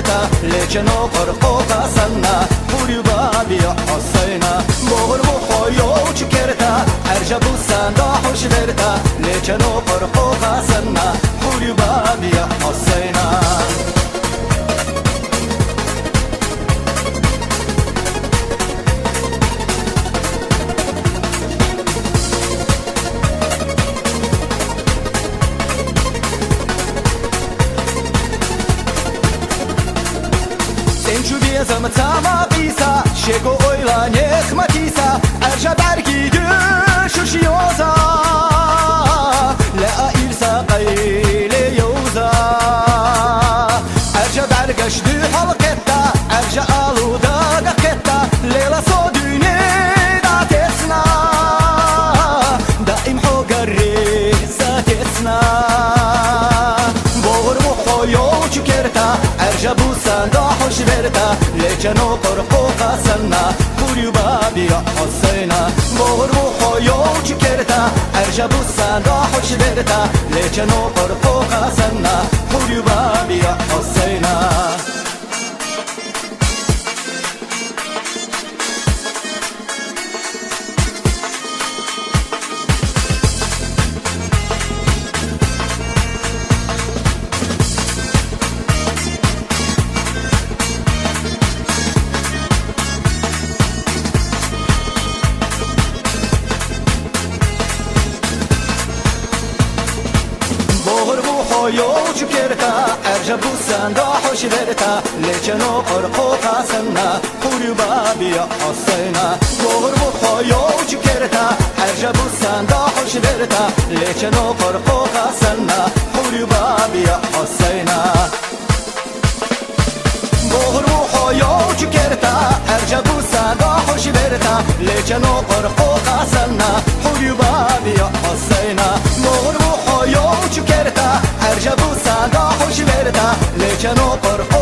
برتا لیکن او قرقو قاسنا پوری بابی حسینا بغر بخویو چکرتا ارجع بوسندا خوش برتا لیکن او قرقو قاسنا پوری بابی حسینا Sençu biyazım tama bisa Şego oyla nekmatisa Erşa bergi düşüşüyoza La irsa qayle yoza Erşa bergaşdü halketta Erşa aluda gaketta Leyla so düğüne da tesna Daim hogarri zatesna Boğur muhoyo çükerta Erşa busan da hoş verta لیکن او قرقو قاسنا پوری بابی حسینا بغر بخویو چکرتا ارجع بوسندا خوش برتا لیکن او قرقو قاسنا پوری بابی حسینا بغر بخویو چکرتا ارجع بوسندا خوش برتا لیکن او قرقو قاسنا پوری بابی حسینا بغر بخویو چکرتا ارجع بوسندا خوش برتا لیکن او قرقو قاسنا پوری بابی حسینا بغر بخویو چکرتا ارجع بوسندا خوش برتا لیکن او قرقو قاسنا پوری بابی حسینا بغر بخویو چکرتا ارجع بوسندا خوش برتا لیکن او قرقو